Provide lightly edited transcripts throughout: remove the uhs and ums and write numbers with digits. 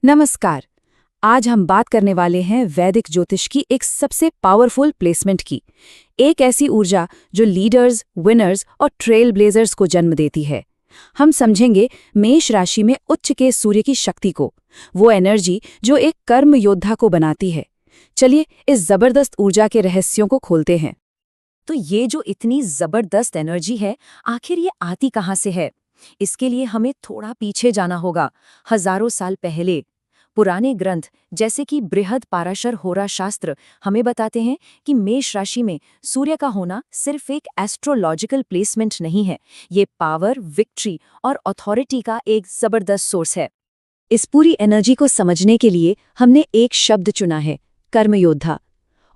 नमस्कार। आज हम बात करने वाले हैं वैदिक ज्योतिष की एक सबसे पावरफुल प्लेसमेंट की। एक ऐसी ऊर्जा जो लीडर्स, विनर्स और ट्रेल ब्लेजर्स को जन्म देती है। हम समझेंगे मेष राशि में उच्च के सूर्य की शक्ति को, वो एनर्जी जो एक कर्म योद्धा को बनाती है। चलिए इस जबरदस्त ऊर्जा के रहस्यों को खोलते हैं। तो ये जो इतनी जबरदस्त एनर्जी है, आखिर ये आती कहाँ से है? इसके लिए हमें थोड़ा पीछे जाना होगा, हजारों साल पहले। पुराने ग्रंथ जैसे कि बृहद पाराशर होरा शास्त्र हमें बताते हैं कि मेष राशि में सूर्य का होना सिर्फ एक एस्ट्रोलॉजिकल प्लेसमेंट नहीं है, ये पावर, विक्ट्री और अथॉरिटी का एक जबरदस्त सोर्स है। इस पूरी एनर्जी को समझने के लिए हमने एक शब्द चुना है, कर्मयोद्धा।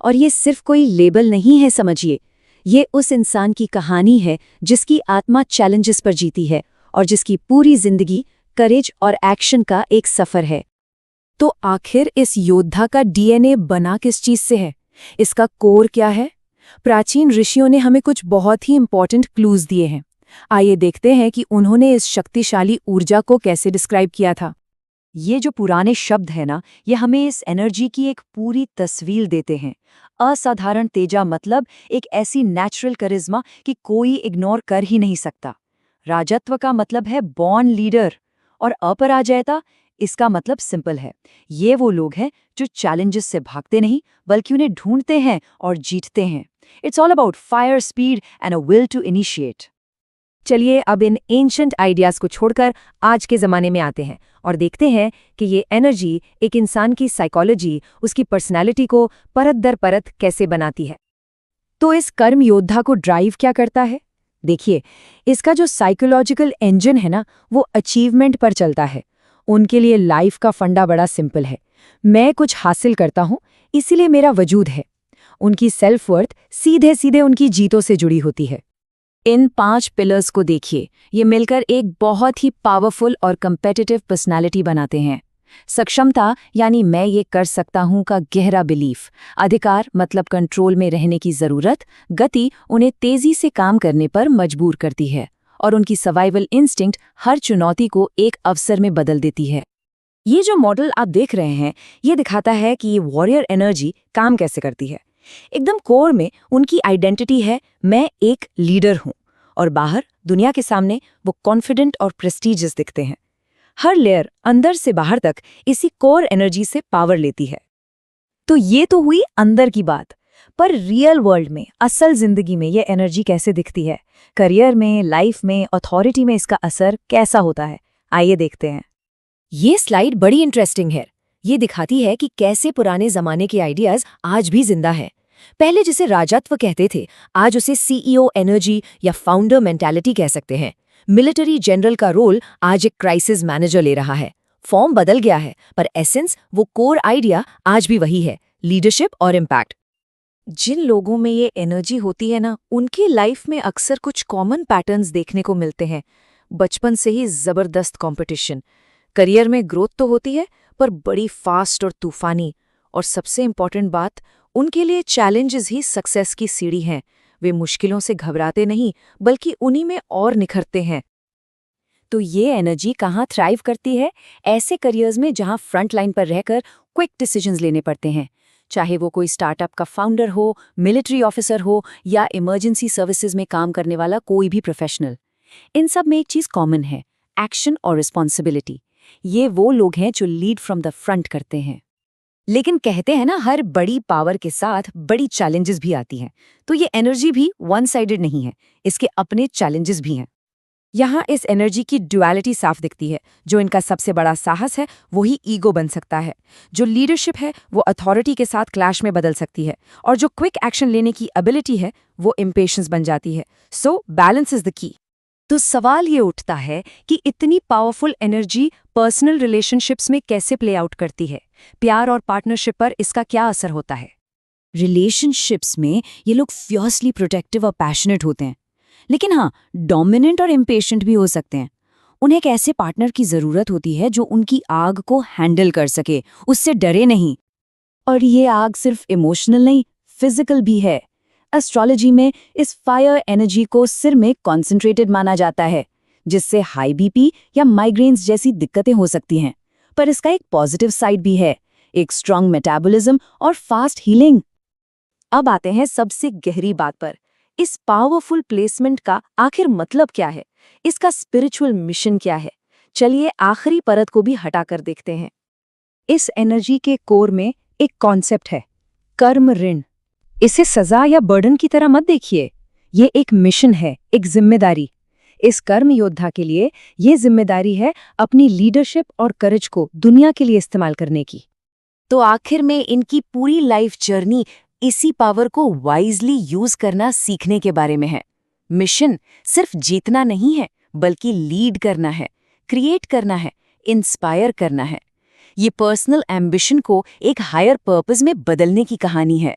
और ये सिर्फ कोई लेबल नहीं है, समझिए, ये उस इंसान की कहानी है जिसकी आत्मा चैलेंजेस पर जीती है और जिसकी पूरी जिंदगी करेज और एक्शन का एक सफर है। तो आखिर इस योद्धा का डीएनए बना किस चीज से है? इसका कोर क्या है? प्राचीन ऋषियों ने हमें कुछ बहुत ही इंपॉर्टेंट क्लूज दिए हैं। आइए देखते हैं कि उन्होंने इस शक्तिशाली ऊर्जा को कैसे डिस्क्राइब किया था। ये जो पुराने शब्द है ना, ये हमें इस एनर्जी की एक पूरी तस्वीर देते हैं। असाधारण तेजा मतलब एक ऐसी नेचुरल करिश्मा कि कोई इग्नोर कर ही नहीं सकता। राजत्व का मतलब है बॉर्न लीडर, और अपराजयता इसका मतलब सिंपल है, ये वो लोग हैं जो चैलेंजेस से भागते नहीं बल्कि उन्हें ढूंढते हैं और जीतते हैं। It's all about fire, speed and a will to initiate. चलिए अब इन एंशंट आइडियाज को छोड़कर आज के ज़माने में आते हैं और देखते हैं कि ये एनर्जी एक इंसान की साइकोलॉजी, उसकी पर्सनैलिटी को परत दर परत कैसे बनाती है। तो इस कर्म योद्धा को ड्राइव क्या करता है? देखिए, इसका जो साइकोलॉजिकल इंजन है ना, वो अचीवमेंट पर चलता है। उनके लिए लाइफ का फंडा बड़ा सिंपल है, मैं कुछ हासिल करता हूँ इसीलिए मेरा वजूद है। उनकी सेल्फ वर्थ सीधे सीधे उनकी जीतों से जुड़ी होती है। इन 5 पिलर्स को देखिए, ये मिलकर एक बहुत ही पावरफुल और कम्पेटिटिव पर्सनालिटी बनाते हैं। सक्षमता यानी मैं ये कर सकता हूँ का गहरा बिलीफ, अधिकार मतलब कंट्रोल में रहने की जरूरत, गति उन्हें तेजी से काम करने पर मजबूर करती है, और उनकी सर्वाइवल इंस्टिंक्ट हर चुनौती को एक अवसर में बदल देती है। ये जो मॉडल आप देख रहे हैं, ये दिखाता है कि ये वॉरियर एनर्जी काम कैसे करती है। एकदम कोर में उनकी आइडेंटिटी है, मैं एक लीडर हूं, और बाहर दुनिया के सामने वो कॉन्फिडेंट और प्रेस्टीजियस दिखते हैं। हर लेयर अंदर से बाहर तक इसी कोर एनर्जी से पावर लेती है। तो ये तो हुई अंदर की बात, पर रियल वर्ल्ड में, असल जिंदगी में ये एनर्जी कैसे दिखती है? करियर में, लाइफ में, अथॉरिटी में इसका असर कैसा होता है? आइए देखते हैं। ये स्लाइड बड़ी इंटरेस्टिंग है। ये दिखाती है कि कैसे पुराने जमाने के आइडियाज आज भी जिंदा है। पहले जिसे राजत्व कहते थे, आज उसे सीईओ एनर्जी या फाउंडर मेंटालिटी कह सकते हैं। मिलिट्री जनरल का रोल आज एक क्राइसिस मैनेजर ले रहा है। फॉर्म बदल गया है, पर एसेंस, वो कोर आइडिया आज भी वही है, लीडरशिप और इम्पैक्ट। जिन लोगों में ये एनर्जी होती है ना, उनकी लाइफ में अक्सर कुछ कॉमन पैटर्न्स देखने को मिलते हैं। बचपन से ही जबरदस्त कंपटीशन, करियर में ग्रोथ तो होती है पर बड़ी फास्ट और तूफानी, और सबसे इंपॉर्टेंट बात, उनके लिए चैलेंजेस ही सक्सेस की सीढ़ी हैं। वे मुश्किलों से घबराते नहीं बल्कि उन्हीं में और निखरते हैं। तो ये एनर्जी कहाँ थ्राइव करती है? ऐसे करियर्स में जहाँ फ्रंट लाइन पर रहकर क्विक डिसीजंस लेने पड़ते हैं, चाहे वो कोई स्टार्टअप का फाउंडर हो, मिलिट्री ऑफिसर हो या इमरजेंसी सर्विसेज में काम करने वाला कोई भी प्रोफेशनल। इन सब में एक चीज कॉमन है, एक्शन और रिस्पॉन्सिबिलिटी। ये वो लोग हैं जो लीड फ्रॉम द फ्रंट करते हैं। लेकिन कहते हैं ना, हर बड़ी पावर के साथ बड़ी चैलेंजेस भी आती हैं। तो ये एनर्जी भी वन साइडेड नहीं है, इसके अपने चैलेंजेस भी हैं। यहाँ इस एनर्जी की ड्युअलिटी साफ दिखती है। जो इनका सबसे बड़ा साहस है वही ईगो बन सकता है, जो लीडरशिप है वो अथॉरिटी के साथ क्लैश में बदल सकती है, और जो क्विक एक्शन लेने की एबिलिटी है वो इम्पेशंस बन जाती है। So balance is the key. तो सवाल ये उठता है कि इतनी पावरफुल एनर्जी पर्सनल रिलेशनशिप्स में कैसे प्ले आउट करती है? प्यार और पार्टनरशिप पर इसका क्या असर होता है? रिलेशनशिप्स में ये लोग फियर्सली प्रोटेक्टिव और पैशनेट होते हैं, लेकिन हाँ, डोमिनेंट और इम्पेशेंट भी हो सकते हैं। उन्हें एक ऐसे पार्टनर की जरूरत होती है जो उनकी आग को हैंडल कर सके, उससे डरे नहीं। और ये आग सिर्फ इमोशनल नहीं, फिजिकल भी है। एस्ट्रोलॉजी में इस फायर एनर्जी को सिर में कॉन्सेंट्रेटेड माना जाता है, जिससे हाई बीपी या माइग्रेन्स जैसी दिक्कतें हो सकती हैं। पर इसका एक पॉजिटिव साइड भी है, एक स्ट्रांग मेटाबॉलिज्म और फास्ट हीलिंग। अब आते हैं सबसे गहरी बात पर। इस पावरफुल प्लेसमेंट का आखिर मतलब क्या है? इसका स्पिरिचुअल मिशन क्या है? चलिए आखिरी परत को भी हटाकर देखते हैं। इस एनर्जी के कोर में एक कॉन्सेप्ट है, कर्म ऋण। इसे सजा या बर्डन की तरह मत देखिए, ये एक मिशन है, एक जिम्मेदारी। इस कर्म योद्धा के लिए ये जिम्मेदारी है अपनी लीडरशिप और करेज को दुनिया के लिए इस्तेमाल करने की। तो आखिर में इनकी पूरी लाइफ जर्नी इसी पावर को वाइजली यूज करना सीखने के बारे में है। मिशन सिर्फ जीतना नहीं है, बल्कि लीड करना है, क्रिएट करना है, इंस्पायर करना है। ये पर्सनल एम्बिशन को एक हायर पर्पस में बदलने की कहानी है।